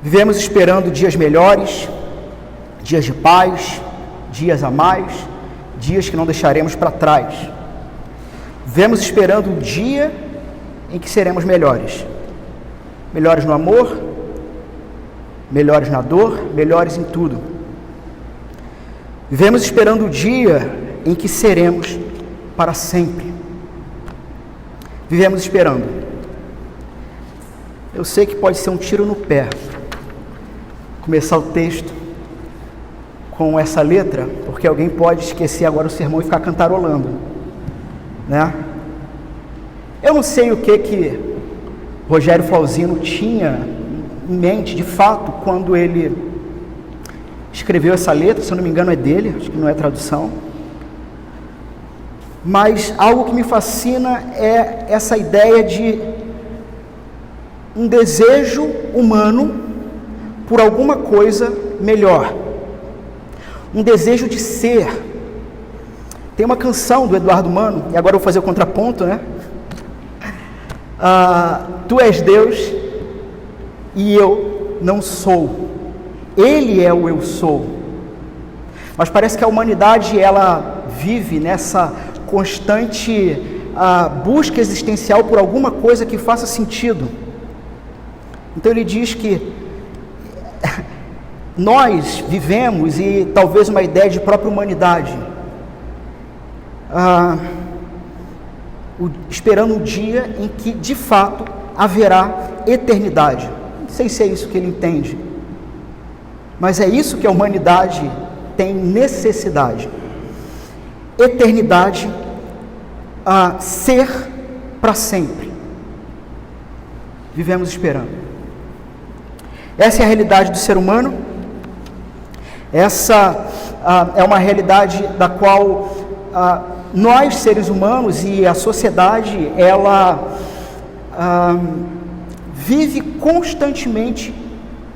Vivemos esperando dias melhores, dias de paz, dias a mais, dias que não deixaremos para trás. Vivemos esperando o dia em que seremos melhores. Melhores no amor, melhores na dor, melhores em tudo. Vivemos esperando o dia em que seremos para sempre. Vivemos esperando. Eu sei que pode ser um tiro no pé começar o texto com essa letra, porque alguém pode esquecer agora o sermão e ficar cantarolando, né? Eu não sei o que Rogério Flauzino tinha em mente, de fato, quando ele escreveu essa letra. Se eu não me engano é dele, acho que não é tradução. Mas algo que me fascina é essa ideia de um desejo humano por alguma coisa melhor. Um desejo de ser. Tem uma canção do Eduardo Mano, e agora eu vou fazer o contraponto, né? Tu és Deus e eu não sou. Ele é o eu sou. Mas parece que a humanidade, ela vive nessa constante busca existencial por alguma coisa que faça sentido. Então ele diz que nós vivemos, e talvez uma ideia de própria humanidade, esperando um dia em que de fato haverá eternidade. Não sei se é isso que ele entende, mas é isso que a humanidade tem necessidade. Eternidade, ser para sempre. Vivemos esperando. Essa é a realidade do ser humano. Essa é uma realidade da qual nós, seres humanos, e a sociedade, ela vive constantemente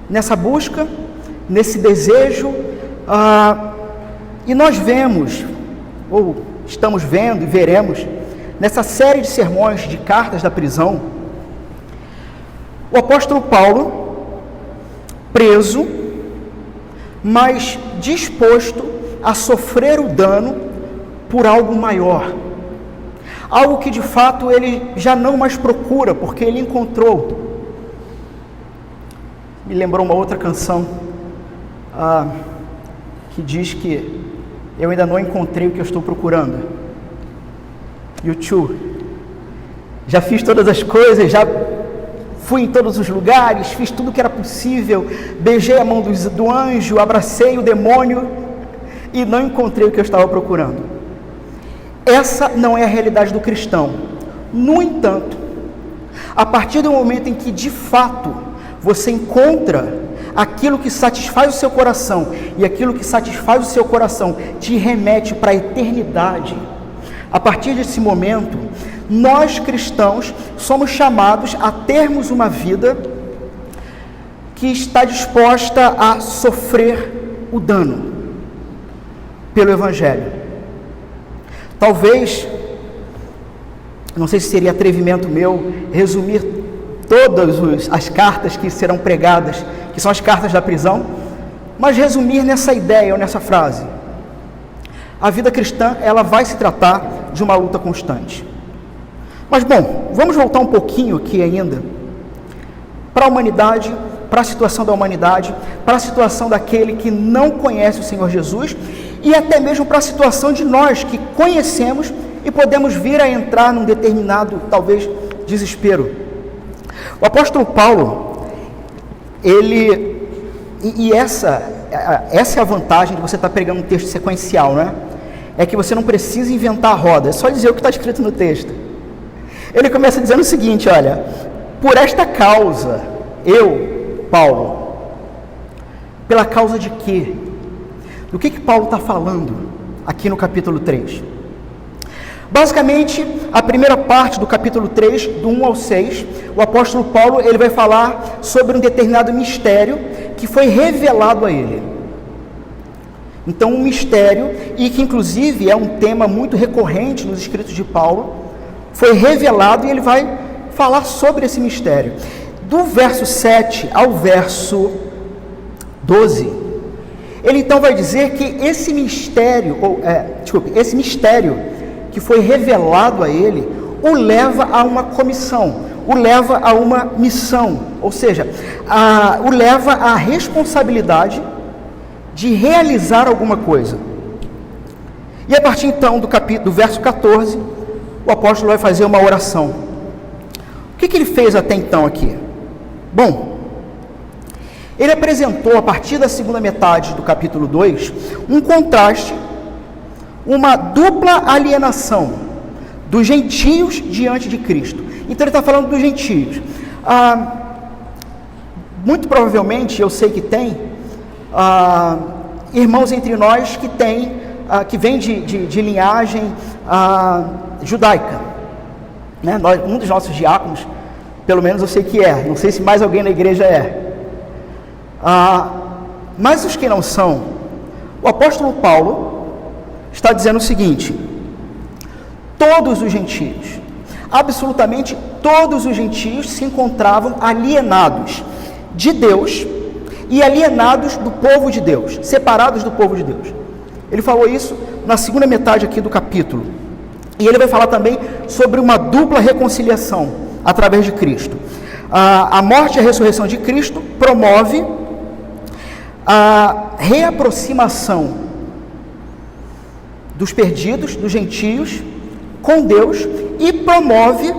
nessa busca, nesse desejo, e nós vemos, ou estamos vendo e veremos, nessa série de sermões de cartas da prisão, o apóstolo Paulo, preso, mas disposto a sofrer o dano por algo maior, algo que de fato ele já não mais procura, porque ele encontrou. Me lembrou uma outra canção que diz que eu ainda não encontrei o que eu estou procurando. U2, já fiz todas as coisas, já fui em todos os lugares, fiz tudo o que era possível, beijei a mão do anjo, abracei o demônio e não encontrei o que eu estava procurando. Essa não é a realidade do cristão. No entanto, a partir do momento em que de fato você encontra aquilo que satisfaz o seu coração, e aquilo que satisfaz o seu coração te remete para a eternidade, a partir desse momento, nós cristãos somos chamados a termos uma vida que está disposta a sofrer o dano pelo Evangelho. Talvez, não sei se seria atrevimento meu resumir todas as cartas que serão pregadas, que são as cartas da prisão, mas resumir nessa ideia ou nessa frase: a vida cristã, ela vai se tratar de uma luta constante. Mas bom, vamos voltar um pouquinho aqui ainda para a humanidade, para a situação da humanidade, para a situação daquele que não conhece o Senhor Jesus, e até mesmo para a situação de nós que conhecemos e podemos vir a entrar num determinado, talvez, desespero. O apóstolo Paulo, essa é a vantagem de você estar pregando um texto sequencial, né? É que você não precisa inventar a roda, é só dizer o que está escrito no texto. Ele começa dizendo o seguinte: olha, por esta causa, eu, Paulo, pela causa de quê? Do que Paulo está falando aqui no capítulo 3? Basicamente, a primeira parte do capítulo 3, do 1 ao 6, o apóstolo Paulo ele vai falar sobre um determinado mistério que foi revelado a ele. Então, um mistério, e que inclusive é um tema muito recorrente nos escritos de Paulo, foi revelado, e ele vai falar sobre esse mistério. Do verso 7 ao verso 12, ele então vai dizer que esse mistério, esse mistério que foi revelado a ele, o leva a uma comissão, o leva a uma missão, ou seja, o leva à responsabilidade de realizar alguma coisa. E a partir então do verso 14, o apóstolo vai fazer uma oração. O que ele fez até então aqui? Bom, ele apresentou a partir da segunda metade do capítulo 2, um contraste, uma dupla alienação dos gentios diante de Cristo. Então ele está falando dos gentios. Muito provavelmente, eu sei que tem irmãos entre nós que tem, que vêm de linhagem judaica, né? Um dos nossos diáconos, pelo menos eu sei que não sei se mais alguém na igreja mas os que não são, o apóstolo Paulo está dizendo o seguinte: todos os gentios, absolutamente todos os gentios se encontravam alienados de Deus e alienados do povo de Deus, separados do povo de Deus. Ele falou isso na segunda metade aqui do capítulo. E ele vai falar também sobre uma dupla reconciliação através de Cristo. A morte e a ressurreição de Cristo promove a reaproximação dos perdidos, dos gentios, com Deus, e promove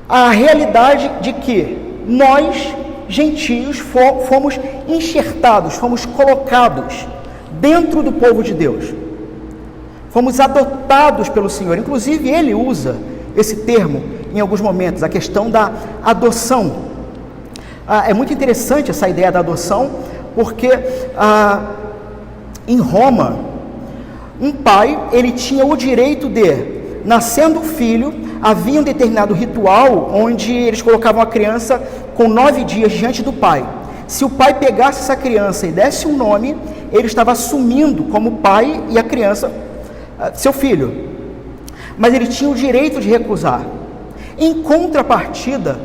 a realidade de que nós, gentios, fomos enxertados, fomos colocados dentro do povo de Deus. Fomos adotados pelo Senhor. Inclusive, ele usa esse termo em alguns momentos, a questão da adoção. É muito interessante essa ideia da adoção, porque em Roma, um pai, ele tinha o direito de, nascendo o filho, havia um determinado ritual onde eles colocavam a criança com 9 dias diante do pai. Se o pai pegasse essa criança e desse um nome, ele estava assumindo como pai e a criança seu filho, mas ele tinha o direito de recusar. Em contrapartida,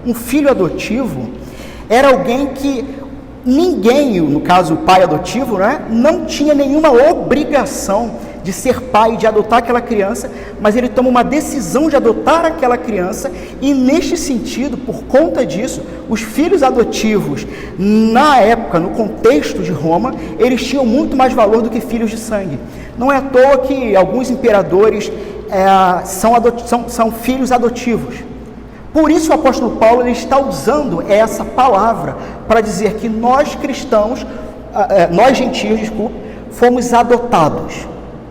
um filho adotivo era alguém que ninguém, no caso o pai adotivo, né, não tinha nenhuma obrigação de ser pai, de adotar aquela criança, mas ele toma uma decisão de adotar aquela criança, e neste sentido, por conta disso, os filhos adotivos, na época, no contexto de Roma, eles tinham muito mais valor do que filhos de sangue. Não é à toa que alguns imperadores são filhos adotivos. Por isso o apóstolo Paulo ele está usando essa palavra para dizer que nós cristãos, nós gentios, fomos adotados,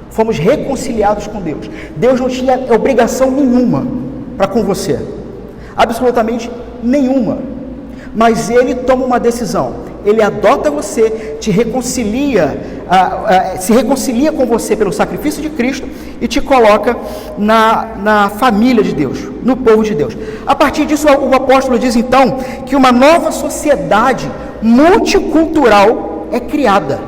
fomos reconciliados com Deus. Deus não tinha obrigação nenhuma para com você, absolutamente nenhuma, mas ele toma uma decisão. Ele adota você, te reconcilia, se reconcilia com você pelo sacrifício de Cristo e te coloca na família de Deus, no povo de Deus. A partir disso, o apóstolo diz então que uma nova sociedade multicultural é criada.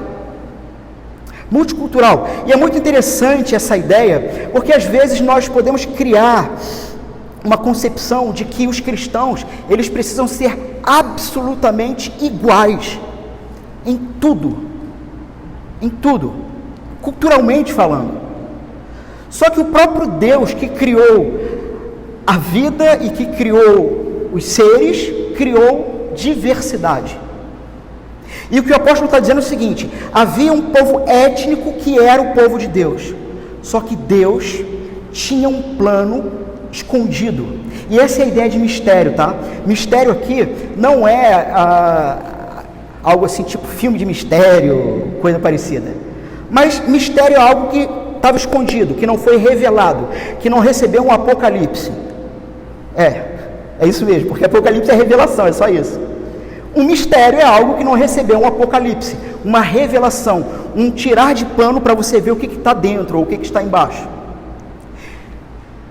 Multicultural. E é muito interessante essa ideia, porque às vezes nós podemos criar uma concepção de que os cristãos, eles precisam ser absolutamente iguais em tudo, culturalmente falando. Só que o próprio Deus que criou a vida e que criou os seres, criou diversidade. E o que o apóstolo está dizendo é o seguinte: havia um povo étnico que era o povo de Deus, só que Deus tinha um plano escondido. E essa é a ideia de mistério, tá? Mistério aqui não é algo assim, tipo filme de mistério, coisa parecida. Mas mistério é algo que estava escondido, que não foi revelado, que não recebeu um apocalipse. É isso mesmo, porque apocalipse é revelação, é só isso. Um mistério é algo que não recebeu um apocalipse, uma revelação, um tirar de pano para você ver o que está dentro ou o que está embaixo.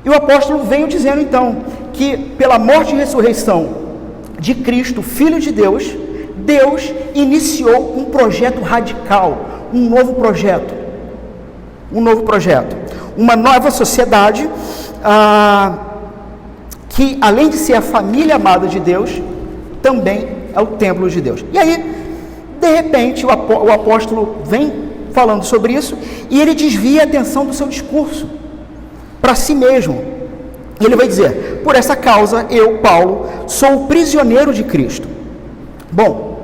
E o apóstolo veio dizendo então que pela morte e ressurreição de Cristo, Filho de Deus, Deus iniciou um projeto radical, um novo projeto, uma nova sociedade que além de ser a família amada de Deus, também é o templo de Deus. E aí, de repente, o apóstolo vem falando sobre isso e ele desvia a atenção do seu discurso para si mesmo. Ele vai dizer: por essa causa, eu, Paulo, sou o prisioneiro de Cristo. Bom,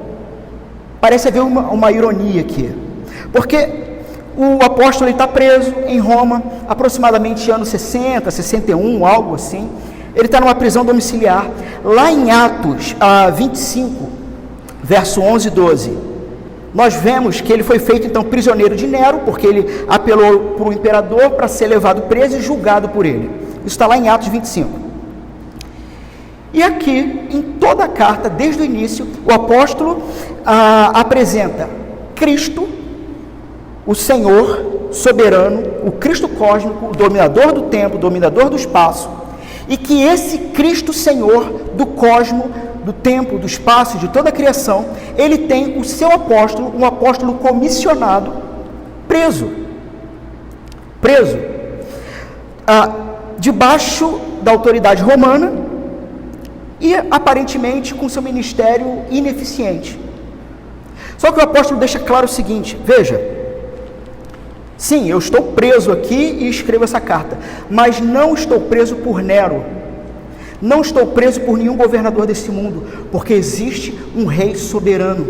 parece haver uma ironia aqui, porque o apóstolo está preso em Roma, aproximadamente anos 60, 61, algo assim. Ele está numa prisão domiciliar. Lá em Atos 25, verso 11 e 12, nós vemos que ele foi feito então prisioneiro de Nero, porque ele apelou para o imperador para ser levado preso e julgado por ele. Isso está lá em Atos 25. E aqui, em toda a carta, desde o início, o apóstolo apresenta Cristo, o Senhor soberano, o Cristo cósmico, o dominador do tempo, o dominador do espaço, e que esse Cristo Senhor do cosmo, do tempo, do espaço, de toda a criação, ele tem o seu apóstolo, um apóstolo comissionado, preso, debaixo da autoridade romana e aparentemente com seu ministério ineficiente. Só que o apóstolo deixa claro o seguinte: veja, sim, eu estou preso aqui e escrevo essa carta, mas não estou preso por Nero, não estou preso por nenhum governador desse mundo, porque existe um rei soberano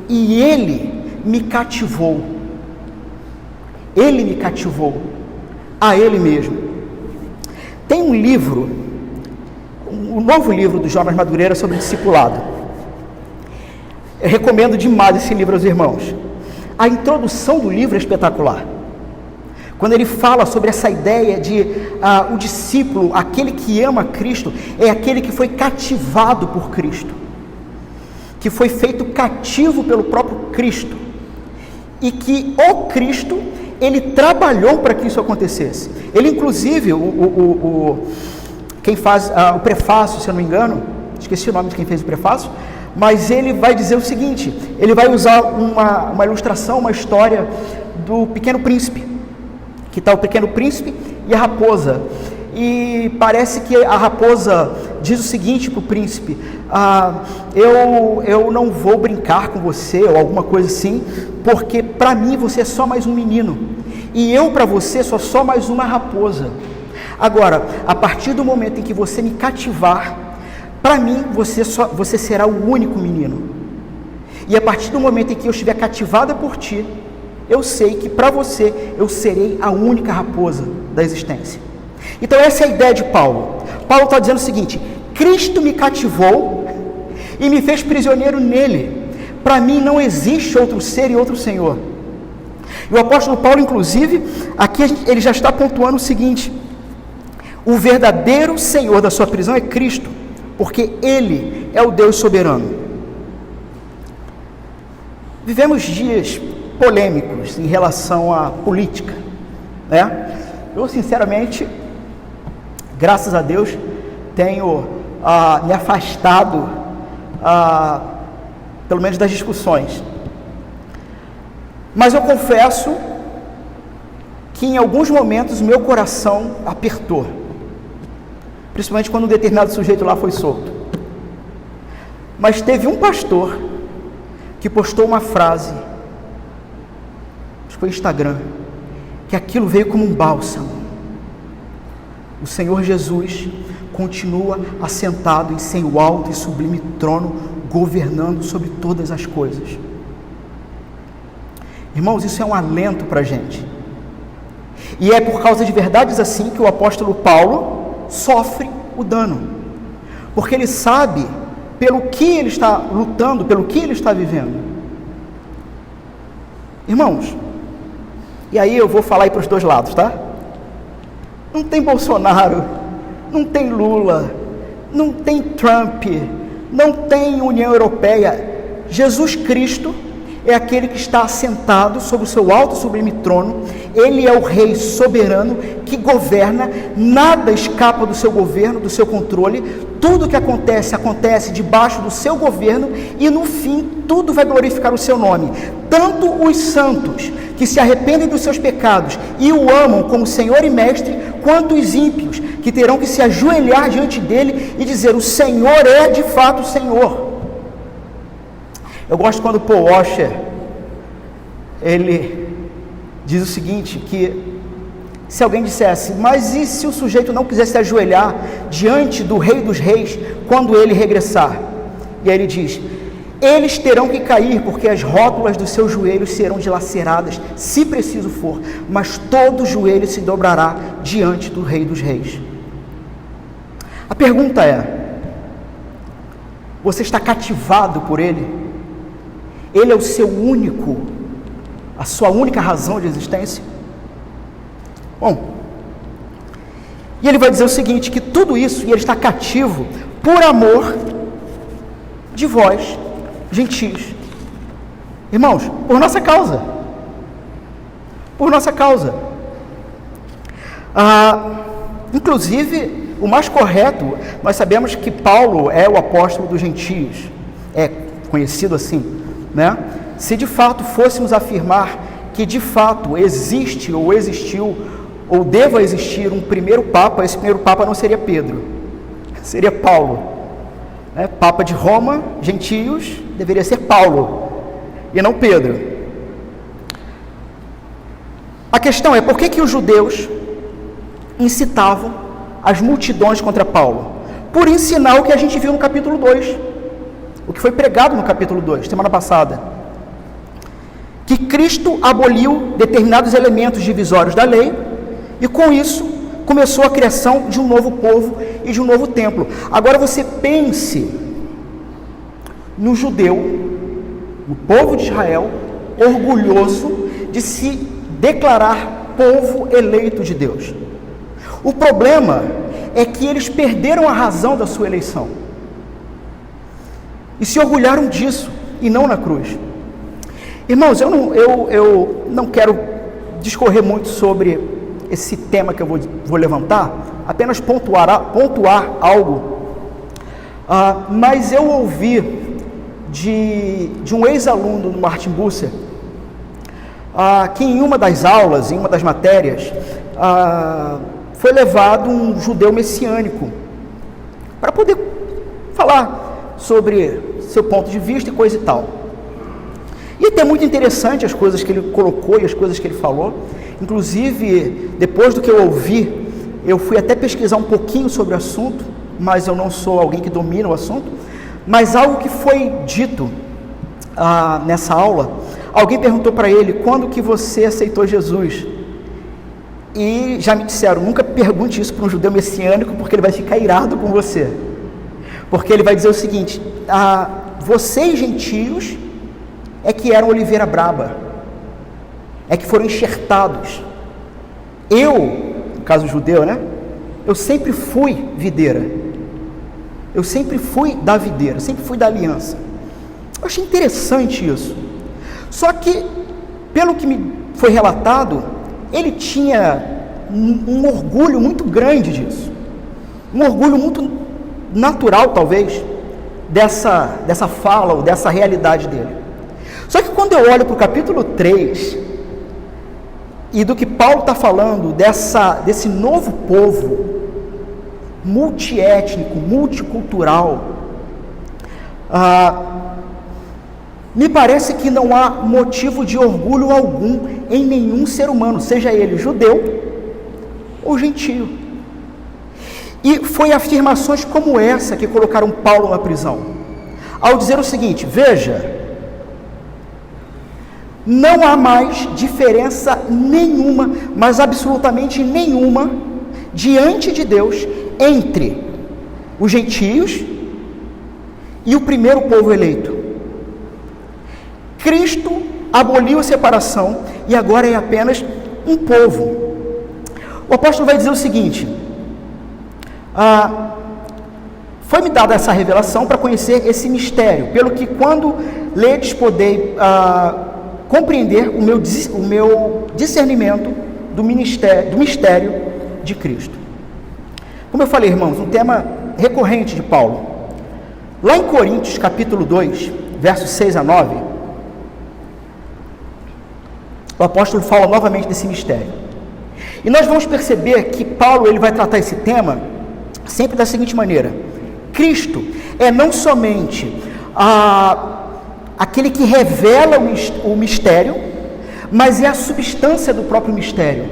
e ele me cativou a ele mesmo. Tem um livro, um novo livro do Jonas Madureira sobre discipulado. Eu recomendo demais esse livro aos irmãos. A introdução do livro é espetacular. Quando ele fala sobre essa ideia de o discípulo, aquele que ama Cristo, é aquele que foi cativado por Cristo, que foi feito cativo pelo próprio Cristo, e que o Cristo, ele trabalhou para que isso acontecesse. Ele, inclusive, quem faz o prefácio, se eu não me engano, esqueci o nome de quem fez o prefácio, mas ele vai dizer o seguinte: ele vai usar uma ilustração, uma história do Pequeno Príncipe, que está o Pequeno Príncipe e a raposa, e parece que a raposa diz o seguinte para o príncipe: eu não vou brincar com você, ou alguma coisa assim, porque para mim você é só mais um menino, e eu para você sou só mais uma raposa. Agora, a partir do momento em que você me cativar, para mim você será o único menino, e a partir do momento em que eu estiver cativada por ti, eu sei que para você eu serei a única raposa da existência. Então essa é a ideia de Paulo. Paulo está dizendo o seguinte: Cristo me cativou e me fez prisioneiro nele. Para mim não existe outro ser e outro Senhor. E o apóstolo Paulo, inclusive, aqui ele já está pontuando o seguinte: o verdadeiro Senhor da sua prisão é Cristo, porque Ele é o Deus soberano. Vivemos dias polêmicos em relação à política, né? Eu, sinceramente, graças a Deus, tenho me afastado, pelo menos das discussões. Mas eu confesso que em alguns momentos meu coração apertou, principalmente quando um determinado sujeito lá foi solto. Mas teve um pastor que postou uma frase, acho que foi no Instagram, que aquilo veio como um bálsamo. O Senhor Jesus continua assentado em seu alto e sublime trono, governando sobre todas as coisas. Irmãos, isso é um alento para a gente. E é por causa de verdades assim que o apóstolo Paulo sofre o dano, porque ele sabe pelo que ele está lutando, pelo que ele está vivendo. Irmãos, e aí eu vou falar aí para os dois lados, tá? Não tem Bolsonaro, não tem Lula, não tem Trump, não tem União Europeia. Jesus Cristo, é aquele que está assentado sobre o seu alto e sublime trono. Ele é o rei soberano que governa, nada escapa do seu governo, do seu controle. Tudo que acontece, acontece debaixo do seu governo, e no fim tudo vai glorificar o seu nome. Tanto os santos que se arrependem dos seus pecados e o amam como Senhor e Mestre, quanto os ímpios que terão que se ajoelhar diante dele e dizer: o Senhor é de fato o Senhor. Eu gosto quando Paul Washer, ele diz o seguinte, que se alguém dissesse: mas e se o sujeito não quiser se ajoelhar diante do Rei dos Reis quando ele regressar? E aí ele diz: eles terão que cair, porque as rótulas dos seus joelhos serão dilaceradas, se preciso for, mas todo joelho se dobrará diante do Rei dos Reis. A pergunta é: você está cativado por ele? Ele é o seu único, a sua única razão de existência? Bom, e ele vai dizer o seguinte, que tudo isso, e ele está cativo por amor de vós, gentios. Irmãos, por nossa causa. Por nossa causa. Inclusive, o mais correto, nós sabemos que Paulo é o apóstolo dos gentios. É conhecido assim, né? Se de fato fôssemos afirmar que de fato existe ou existiu ou deva existir um primeiro Papa, esse primeiro Papa não seria Pedro, seria Paulo, né? Papa de Roma, gentios, deveria ser Paulo e não Pedro. A questão é, por que os judeus incitavam as multidões contra Paulo? Por ensinar o que a gente viu no capítulo 2, o que foi pregado no capítulo 2, semana passada, que Cristo aboliu determinados elementos divisórios da lei, e com isso começou a criação de um novo povo e de um novo templo. Agora você pense no judeu, no povo de Israel, orgulhoso de se declarar povo eleito de Deus. O problema é que eles perderam a razão da sua eleição e se orgulharam disso, e não na cruz. Irmãos, eu não quero discorrer muito sobre esse tema que eu vou levantar, apenas pontuar algo, mas eu ouvi de um ex-aluno do Martin Bucer, que em uma das aulas, em uma das matérias, foi levado um judeu messiânico para poder falar sobre seu ponto de vista e coisa e tal. E até muito interessante as coisas que ele colocou e as coisas que ele falou. Inclusive, depois do que eu ouvi, eu fui até pesquisar um pouquinho sobre o assunto, mas eu não sou alguém que domina o assunto. Mas algo que foi dito nessa aula, alguém perguntou para ele: quando que você aceitou Jesus? E já me disseram: nunca pergunte isso para um judeu messiânico, porque ele vai ficar irado com você. Porque ele vai dizer o seguinte: vocês gentios é que eram oliveira braba, é que foram enxertados. Eu, no caso judeu, né? Eu sempre fui videira. Eu sempre fui da videira, sempre fui da aliança. Eu achei interessante isso. Só que, pelo que me foi relatado, ele tinha um orgulho muito grande disso. Um orgulho muito natural, talvez, dessa fala ou dessa realidade dele. Só que quando eu olho para o capítulo 3 e do que Paulo está falando, desse novo povo multiétnico, multicultural, me parece que não há motivo de orgulho algum em nenhum ser humano, seja ele judeu ou gentio. E foi afirmações como essa que colocaram Paulo na prisão, ao dizer o seguinte: veja, não há mais diferença nenhuma, mas absolutamente nenhuma, diante de Deus, entre os gentios e o primeiro povo eleito. Cristo aboliu a separação e agora é apenas um povo. O apóstolo vai dizer o seguinte: Foi-me dada essa revelação para conhecer esse mistério, pelo que quando ledes podei compreender o meu discernimento do mistério de Cristo. Como eu falei, irmãos, um tema recorrente de Paulo. Lá em Coríntios, capítulo 2, versos 6 a 9, o apóstolo fala novamente desse mistério. E nós vamos perceber que Paulo ele vai tratar esse tema sempre da seguinte maneira: Cristo é não somente aquele que revela o mistério, mas é a substância do próprio mistério.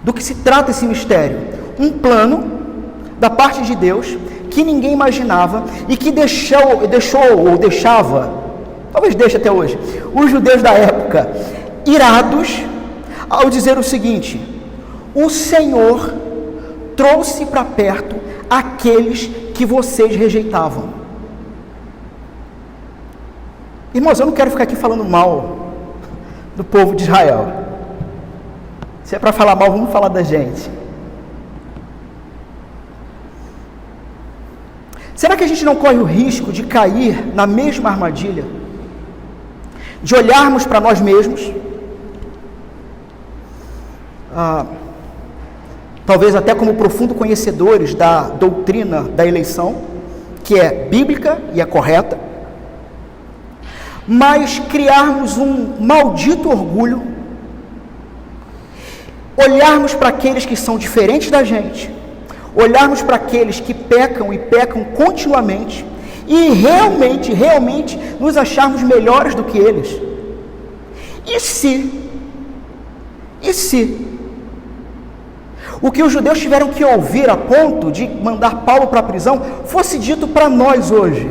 Do que se trata esse mistério? Um plano da parte de Deus que ninguém imaginava e que deixava, talvez deixe até hoje, os judeus da época irados ao dizer o seguinte: o Senhor trouxe para perto aqueles que vocês rejeitavam. Irmãos, eu não quero ficar aqui falando mal do povo de Israel. Se é para falar mal, vamos falar da gente. Será que a gente não corre o risco de cair na mesma armadilha? De olharmos para nós mesmos, talvez até como profundo conhecedores da doutrina da eleição, que é bíblica e é correta, mas criarmos um maldito orgulho, olharmos para aqueles que são diferentes da gente, olharmos para aqueles que pecam e pecam continuamente e realmente nos acharmos melhores do que eles. E se o que os judeus tiveram que ouvir a ponto de mandar Paulo para a prisão fosse dito para nós hoje,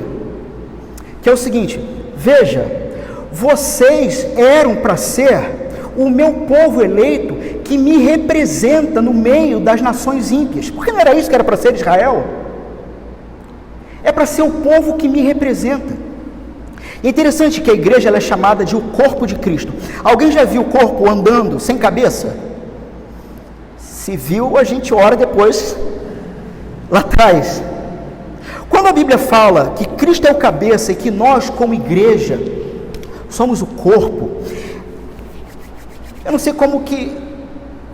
que é o seguinte: veja, vocês eram para ser o meu povo eleito que me representa no meio das nações ímpias. Porque não era isso que era para ser Israel? É para ser o povo que me representa. É interessante que a igreja ela é chamada de o corpo de Cristo. Alguém já viu o corpo andando sem cabeça? Se viu, a gente ora depois lá atrás. Quando a Bíblia fala que Cristo é o cabeça e que nós, como igreja, somos o corpo, eu não sei como que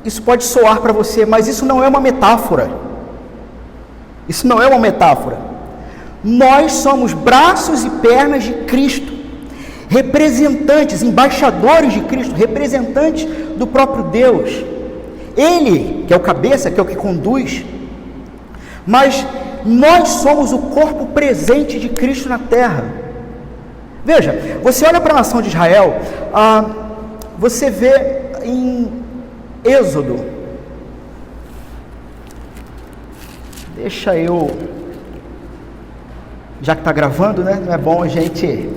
isso pode soar para você, mas isso não é uma metáfora. Isso não é uma metáfora. Nós somos braços e pernas de Cristo, representantes, embaixadores de Cristo, representantes do próprio Deus. Ele, que é o cabeça, que é o que conduz, mas nós somos o corpo presente de Cristo na terra. Veja, você olha para a nação de Israel, você vê em Êxodo, já que está gravando, né? Não é bom a gente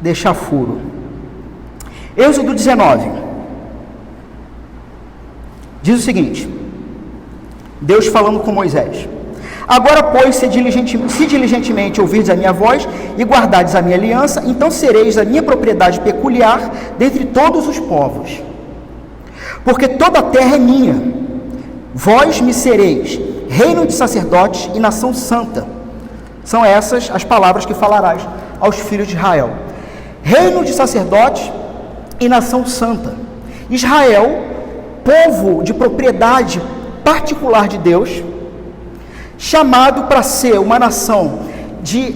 deixar furo. Êxodo 19 diz o seguinte: Deus falando com Moisés: agora, pois, se diligentemente ouvirdes a minha voz e guardardes a minha aliança, então sereis a minha propriedade peculiar dentre todos os povos. Porque toda a terra é minha. Vós me sereis reino de sacerdotes e nação santa. São essas as palavras que falarás aos filhos de Israel. Reino de sacerdotes e nação santa. Israel, povo de propriedade particular de Deus, chamado para ser uma nação de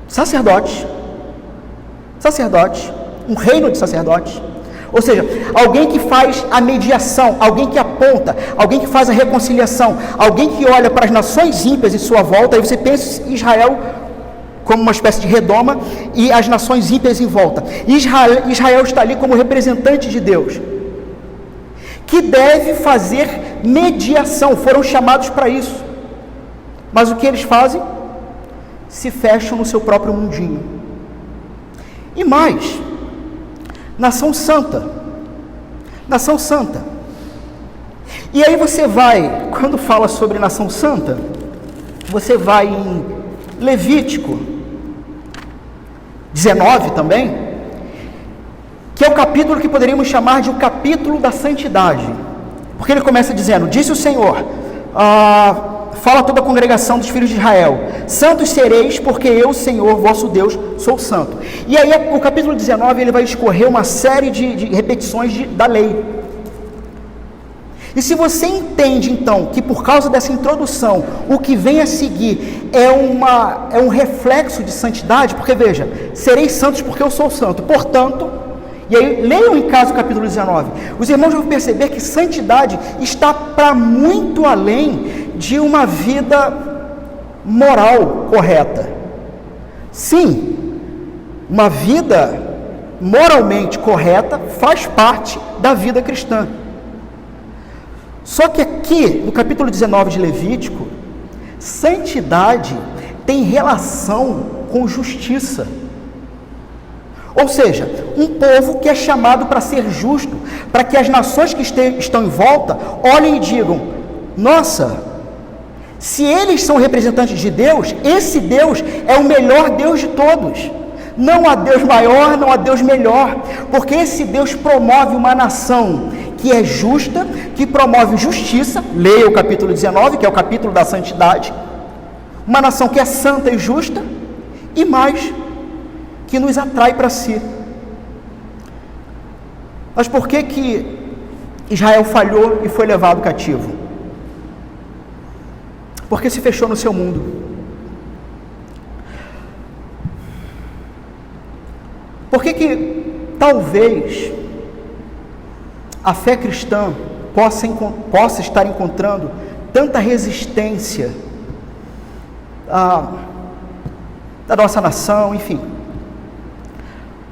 sacerdotes, um reino de sacerdotes, ou seja, alguém que faz a mediação, alguém que aponta, alguém que faz a reconciliação, alguém que olha para as nações ímpias em sua volta. Aí você pensa em Israel como uma espécie de redoma e as nações ímpias em volta. Israel está ali como representante de Deus, que deve fazer mediação. Foram chamados para isso, mas o que eles fazem? Se fecham no seu próprio mundinho. E mais, nação santa. E aí você vai, quando fala sobre nação santa, você vai em Levítico 19 também, que é o capítulo que poderíamos chamar de o capítulo da santidade, porque ele começa dizendo: disse o Senhor, fala a toda a congregação dos filhos de Israel, santos sereis, porque eu, Senhor, vosso Deus, sou santo. E aí o capítulo 19, ele vai escorrer uma série de repetições da lei. E se você entende, então, que por causa dessa introdução, o que vem a seguir é um reflexo de santidade, porque veja, sereis santos porque eu sou santo, portanto, e aí leiam em casa o capítulo 19, os irmãos vão perceber que santidade está para muito além de uma vida moral correta. Sim, uma vida moralmente correta faz parte da vida cristã. Só que aqui, no capítulo 19 de Levítico, santidade tem relação com justiça. Ou seja, um povo que é chamado para ser justo, para que as nações que estão em volta olhem e digam: nossa, se eles são representantes de Deus, esse Deus é o melhor Deus de todos. Não há Deus maior, não há Deus melhor, porque esse Deus promove uma nação que é justa, que promove justiça. Leia o capítulo 19, que é o capítulo da santidade. Uma nação que é santa e justa, e mais, que nos atrai para si. Mas por que Israel falhou e foi levado cativo? Porque se fechou no seu mundo. Por que talvez a fé cristã possa estar encontrando tanta resistência da nossa nação, enfim?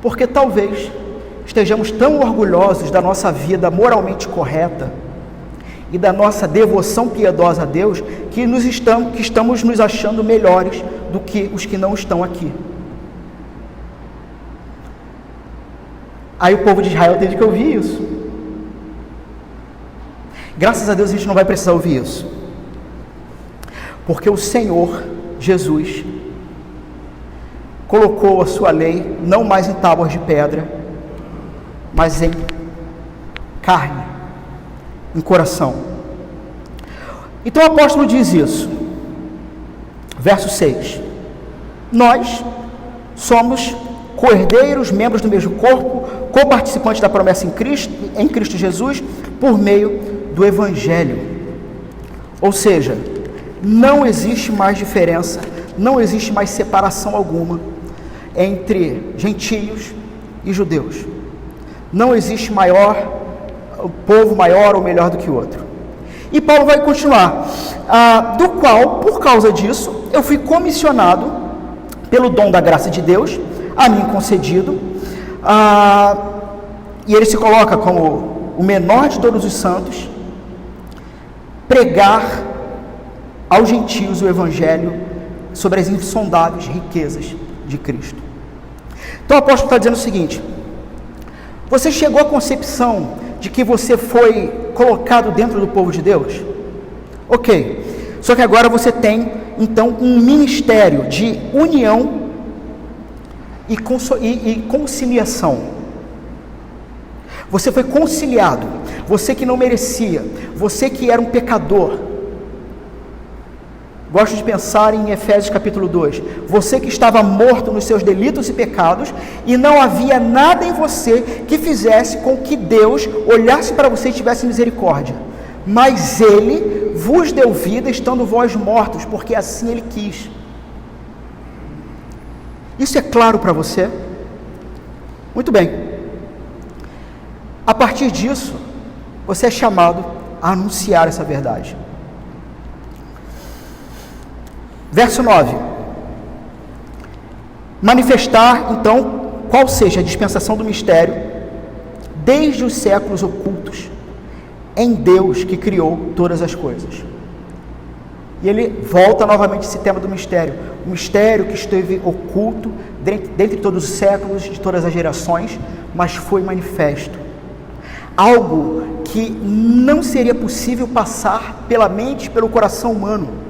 Porque talvez estejamos tão orgulhosos da nossa vida moralmente correta e da nossa devoção piedosa a Deus, que estamos nos achando melhores do que os que não estão aqui. Aí o povo de Israel teve que ouvir isso. Graças a Deus a gente não vai precisar ouvir isso, porque o Senhor Jesus colocou a sua lei não mais em tábuas de pedra, mas em carne, em coração. Então o apóstolo diz isso, verso 6: nós somos co-herdeiros, membros do mesmo corpo, co-participantes da promessa em Cristo Jesus, por meio do Evangelho. Ou seja, não existe mais diferença, não existe mais separação alguma entre gentios e judeus. Não existe povo maior ou melhor do que o outro. E Paulo vai continuar, do qual, por causa disso, eu fui comissionado pelo dom da graça de Deus, a mim concedido, e ele se coloca como o menor de todos os santos, pregar aos gentios o Evangelho sobre as insondáveis riquezas de Cristo. Então o apóstolo está dizendo o seguinte: você chegou à concepção de que você foi colocado dentro do povo de Deus? Ok, só que agora você tem então um ministério de união e conciliação. Você foi conciliado, você que não merecia, você que era um pecador. Gosto de pensar em Efésios capítulo 2, você que estava morto nos seus delitos e pecados, e não havia nada em você que fizesse com que Deus olhasse para você e tivesse misericórdia, mas Ele vos deu vida estando vós mortos, porque assim Ele quis. Isso é claro para você? Muito bem. A partir disso, você é chamado a anunciar essa verdade. Verso 9. Manifestar, então, qual seja a dispensação do mistério, desde os séculos ocultos, em Deus que criou todas as coisas. E ele volta novamente a esse tema do mistério. O mistério que esteve oculto dentre todos os séculos, de todas as gerações, mas foi manifesto. Algo que não seria possível passar pela mente, pelo coração humano.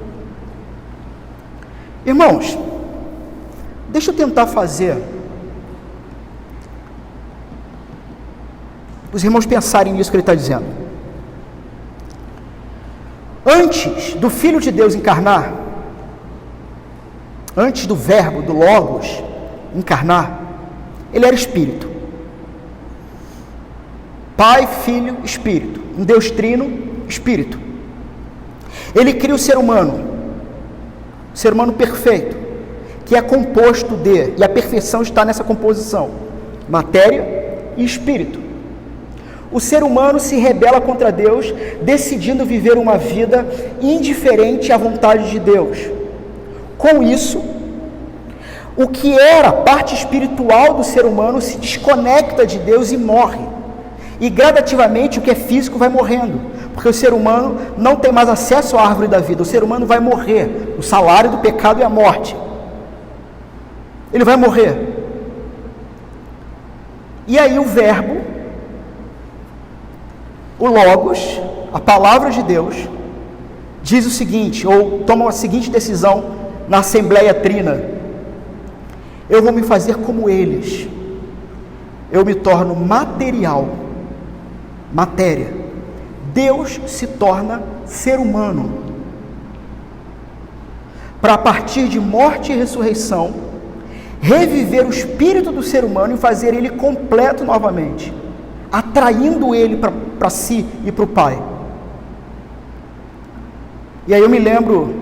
Irmãos, deixa eu tentar fazer os irmãos pensarem nisso que ele está dizendo. Antes do Filho de Deus encarnar, antes do Verbo, do Logos, encarnar, ele era Espírito. Pai, Filho, Espírito. Um Deus trino, Espírito. Ele cria o ser humano perfeito, que é composto de, e a perfeição está nessa composição, matéria e espírito. O ser humano se rebela contra Deus, decidindo viver uma vida indiferente à vontade de Deus. Com isso, o que era a parte espiritual do ser humano se desconecta de Deus e morre. E gradativamente o que é físico vai morrendo, porque o ser humano não tem mais acesso à árvore da vida. O ser humano vai morrer. O salário do pecado é a morte. Ele vai morrer. E aí o Verbo, o Logos, a palavra de Deus, diz o seguinte, ou toma a seguinte decisão na Assembleia Trina: eu vou me fazer como eles, eu me torno material, matéria. Deus se torna ser humano, para a partir de morte e ressurreição, reviver o espírito do ser humano e fazer ele completo novamente, atraindo ele para si e para o Pai. E aí eu me lembro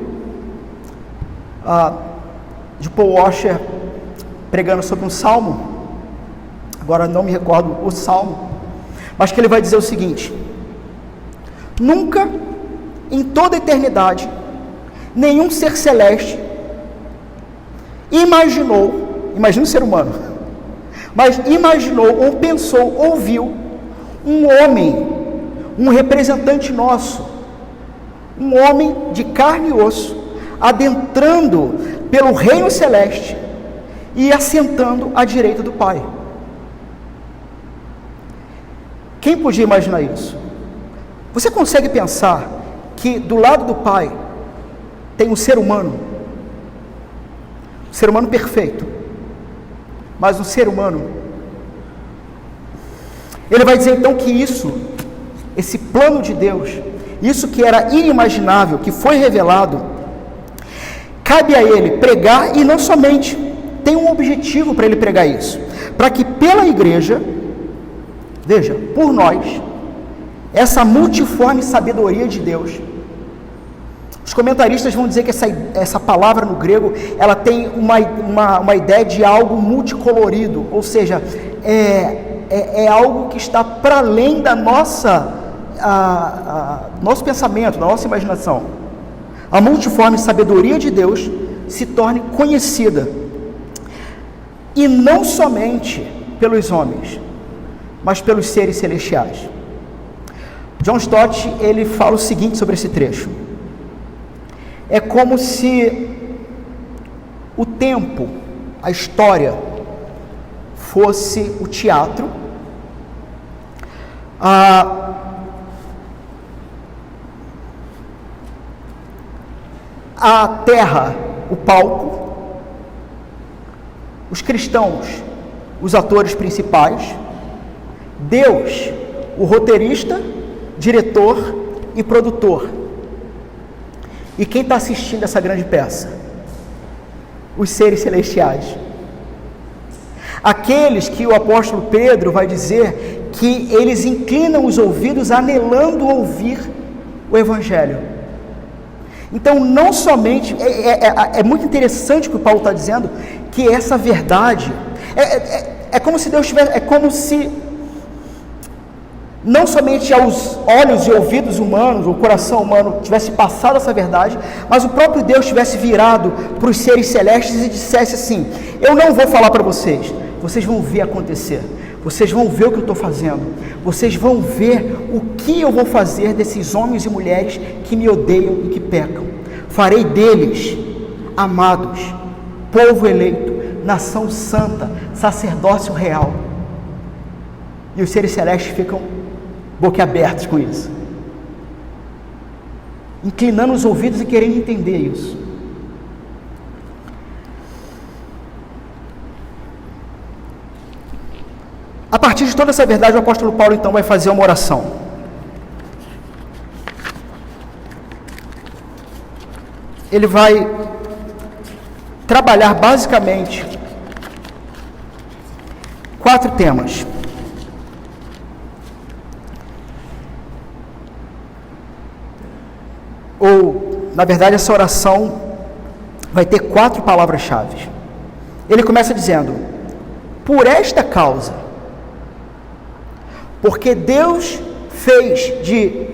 de Paul Washer pregando sobre um salmo, agora não me recordo o salmo, mas que ele vai dizer o seguinte: nunca, em toda a eternidade, nenhum ser celeste imagina o ser humano, mas imaginou, ou pensou, ouviu um homem, um representante nosso, um homem de carne e osso, adentrando pelo reino celeste e assentando à direita do Pai. Quem podia imaginar isso? Você consegue pensar que do lado do Pai tem um ser humano perfeito, mas um ser humano? Ele vai dizer então que esse plano de Deus, isso que era inimaginável, que foi revelado, cabe a ele pregar, e não somente, tem um objetivo para ele pregar isso, para que pela igreja, veja, por nós, essa multiforme sabedoria de Deus. Os comentaristas vão dizer que essa palavra no grego, ela tem uma ideia de algo multicolorido, ou seja, é algo que está para além da nosso pensamento, da nossa imaginação. A multiforme sabedoria de Deus se torne conhecida, e não somente pelos homens, mas pelos seres celestiais. John Stott, ele fala o seguinte sobre esse trecho: é como se o tempo, a história, fosse o teatro, a terra, o palco, os cristãos, os atores principais, Deus, o roteirista, diretor e produtor. E quem está assistindo essa grande peça? Os seres celestiais. Aqueles que o apóstolo Pedro vai dizer que eles inclinam os ouvidos anelando ouvir o Evangelho. Então, não somente, é muito interessante o que o Paulo está dizendo, que essa verdade, é como se Deus tivesse, é como se não somente aos olhos e ouvidos humanos, o coração humano tivesse passado essa verdade, mas o próprio Deus tivesse virado para os seres celestes e dissesse assim: eu não vou falar para vocês, vocês vão ver acontecer, vocês vão ver o que eu estou fazendo, vocês vão ver o que eu vou fazer desses homens e mulheres que me odeiam e que pecam. Farei deles amados, povo eleito, nação santa, sacerdócio real. E os seres celestes ficam boquiabertos com isso, inclinando os ouvidos e querendo entender isso. A partir de toda essa verdade, o apóstolo Paulo então vai fazer uma oração. Ele vai trabalhar basicamente 4 temas. Ou, na verdade, essa oração vai ter 4 palavras-chave. Ele começa dizendo: por esta causa, porque Deus fez de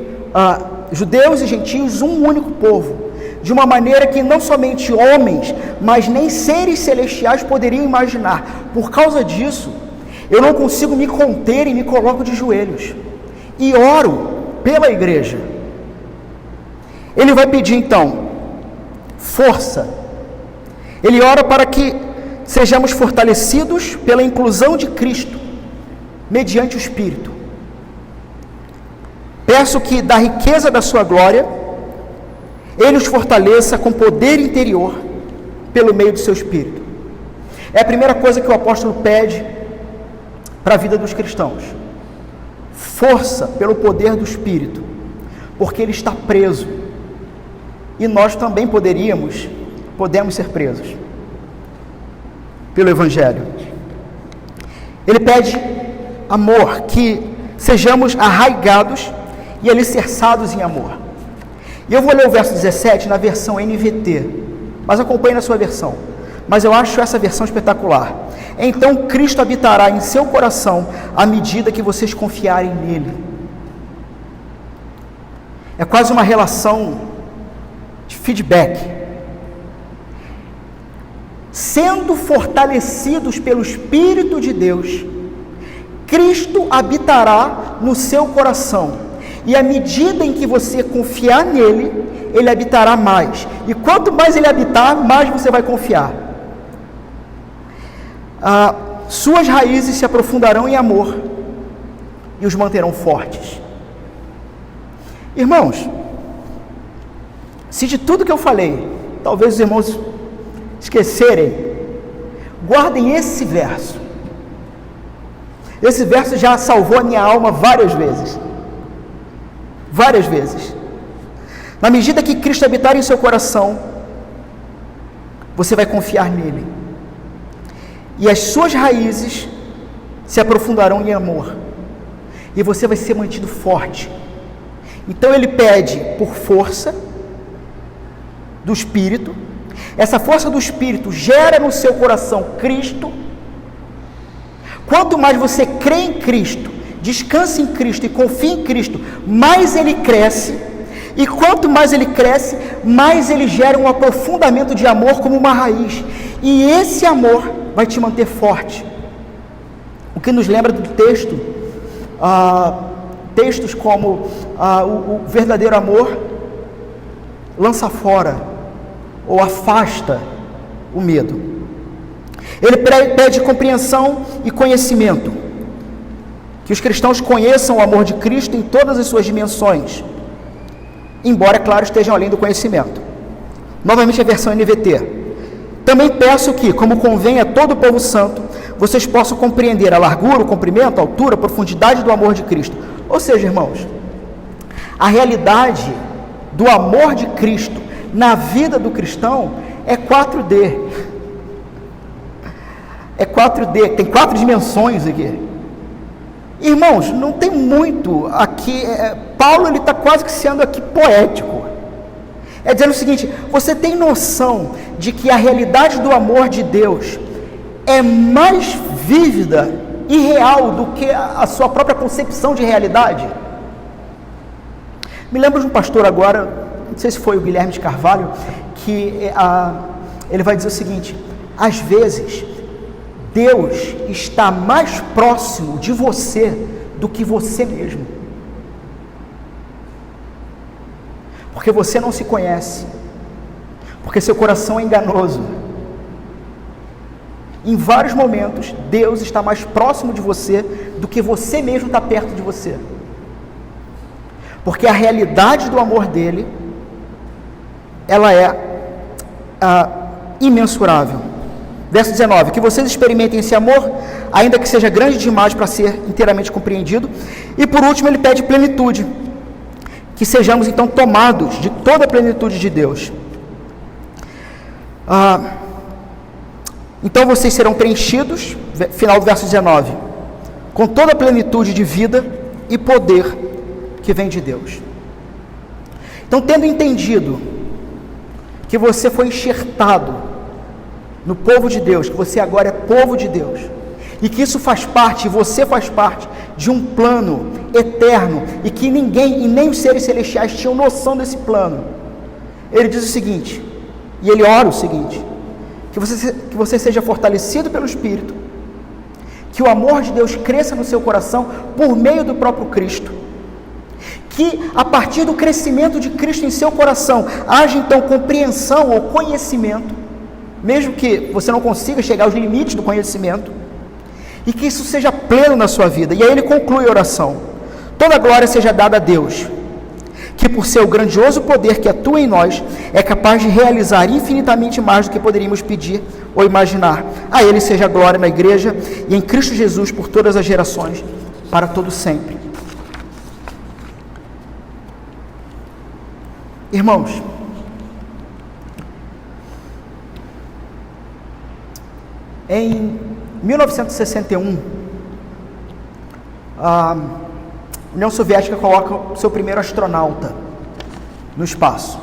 judeus e gentios um único povo, de uma maneira que não somente homens, mas nem seres celestiais poderiam imaginar. Por causa disso, eu não consigo me conter e me coloco de joelhos e oro pela igreja. Ele vai pedir então força. Ele ora para que sejamos fortalecidos pela inclusão de Cristo mediante o Espírito. Peço que da riqueza da sua glória Ele os fortaleça com poder interior pelo meio do seu Espírito. É a primeira coisa que o apóstolo pede para a vida dos cristãos: força pelo poder do Espírito, porque ele está preso e nós também podemos ser presos pelo Evangelho. Ele pede amor, que sejamos arraigados e alicerçados em amor. E eu vou ler o verso 17 na versão NVT, mas acompanhe na sua versão. Mas eu acho essa versão espetacular. Então Cristo habitará em seu coração à medida que vocês confiarem nele. É quase uma relação de feedback. Sendo fortalecidos pelo Espírito de Deus, Cristo habitará no seu coração. E à medida em que você confiar nele, ele habitará mais. E quanto mais ele habitar, mais você vai confiar. Suas raízes se aprofundarão em amor e os manterão fortes. Irmãos, se de tudo que eu falei, talvez os irmãos esquecerem, guardem esse verso. Esse verso já salvou a minha alma várias vezes. Várias vezes. Na medida que Cristo habitar em seu coração, você vai confiar nele. E as suas raízes se aprofundarão em amor. E você vai ser mantido forte. Então ele pede por força do Espírito. Essa força do Espírito gera no seu coração Cristo. Quanto mais você crê em Cristo, descansa em Cristo e confia em Cristo, mais ele cresce. E quanto mais ele cresce, mais ele gera um aprofundamento de amor como uma raiz. E esse amor vai te manter forte. O que nos lembra do texto, textos como o verdadeiro amor lança fora ou afasta o medo. Ele pede compreensão e conhecimento. Que os cristãos conheçam o amor de Cristo em todas as suas dimensões, embora, claro, estejam além do conhecimento. Novamente a versão NVT. Também peço que, como convém a todo o povo santo, vocês possam compreender a largura, o comprimento, a altura, a profundidade do amor de Cristo. Ou seja, irmãos, a realidade do amor de Cristo na vida do cristão é 4D. É 4D, tem 4 dimensões aqui. Irmãos, não tem muito aqui. Paulo ele está quase que sendo aqui poético. É dizendo o seguinte: você tem noção de que a realidade do amor de Deus é mais vívida e real do que a sua própria concepção de realidade? Me lembro de um pastor agora, não sei se foi o Guilherme de Carvalho, que ele vai dizer o seguinte: às vezes Deus está mais próximo de você do que você mesmo. Porque você não se conhece. Porque seu coração é enganoso. Em vários momentos, Deus está mais próximo de você do que você mesmo está perto de você. Porque a realidade do amor dele, ela é imensurável. Verso 19, que vocês experimentem esse amor, ainda que seja grande demais para ser inteiramente compreendido. E por último, ele pede plenitude, que sejamos então tomados de toda a plenitude de Deus. Então vocês serão preenchidos, final do verso 19, com toda a plenitude de vida e poder que vem de Deus. Então, tendo entendido que você foi enxertado no povo de Deus, que você agora é povo de Deus, e que isso faz parte, você faz parte de um plano eterno, e que ninguém, e nem os seres celestiais tinham noção desse plano, ele diz o seguinte, e ele ora o seguinte, que você seja fortalecido pelo Espírito, que o amor de Deus cresça no seu coração por meio do próprio Cristo, que a partir do crescimento de Cristo em seu coração, haja então compreensão ou conhecimento, mesmo que você não consiga chegar aos limites do conhecimento, e que isso seja pleno na sua vida. E aí ele conclui a oração: toda glória seja dada a Deus, que por seu grandioso poder que atua em nós, é capaz de realizar infinitamente mais do que poderíamos pedir ou imaginar. A Ele seja a glória na igreja e em Cristo Jesus por todas as gerações, para todo sempre. Irmãos, em 1961, a União Soviética coloca o seu primeiro astronauta no espaço.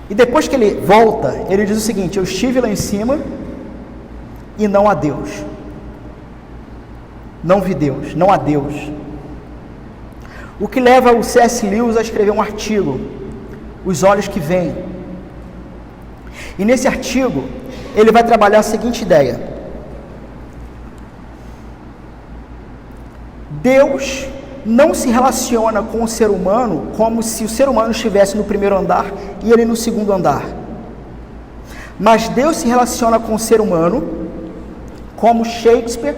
E depois que ele volta, ele diz o seguinte: eu estive lá em cima e não há Deus. Não vi Deus, não há Deus. O que leva o C.S. Lewis a escrever um artigo, Os Olhos que Veem. E nesse artigo, ele vai trabalhar a seguinte ideia: Deus não se relaciona com o ser humano como se o ser humano estivesse no primeiro andar e ele no segundo andar. Mas Deus se relaciona com o ser humano como Shakespeare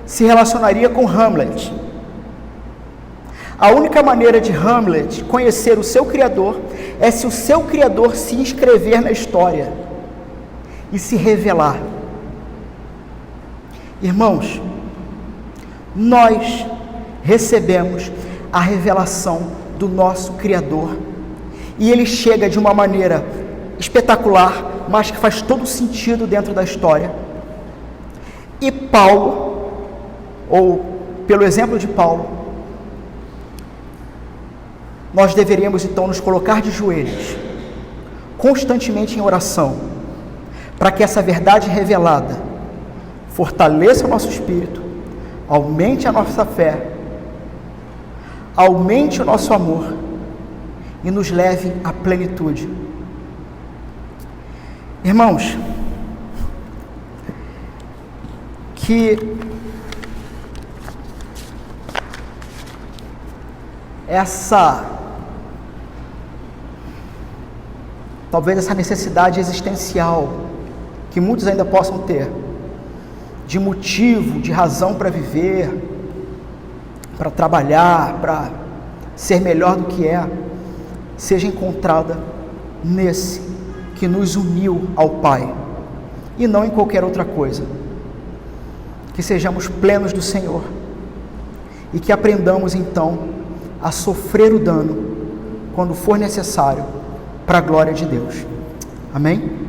se relacionaria com Hamlet. A única maneira de Hamlet conhecer o seu Criador é se o seu Criador se inscrever na história e se revelar. Irmãos, nós recebemos a revelação do nosso Criador, e ele chega de uma maneira espetacular, mas que faz todo sentido dentro da história. E Paulo, ou pelo exemplo de Paulo, nós deveríamos então nos colocar de joelhos, constantemente em oração, para que essa verdade revelada fortaleça o nosso espírito, aumente a nossa fé, aumente o nosso amor e nos leve à plenitude. Irmãos, que talvez essa necessidade existencial que muitos ainda possam ter, de motivo, de razão para viver, para trabalhar, para ser melhor do que é, seja encontrada nesse que nos uniu ao Pai, e não em qualquer outra coisa. Que sejamos plenos do Senhor, e que aprendamos então a sofrer o dano, quando for necessário, para a glória de Deus. Amém?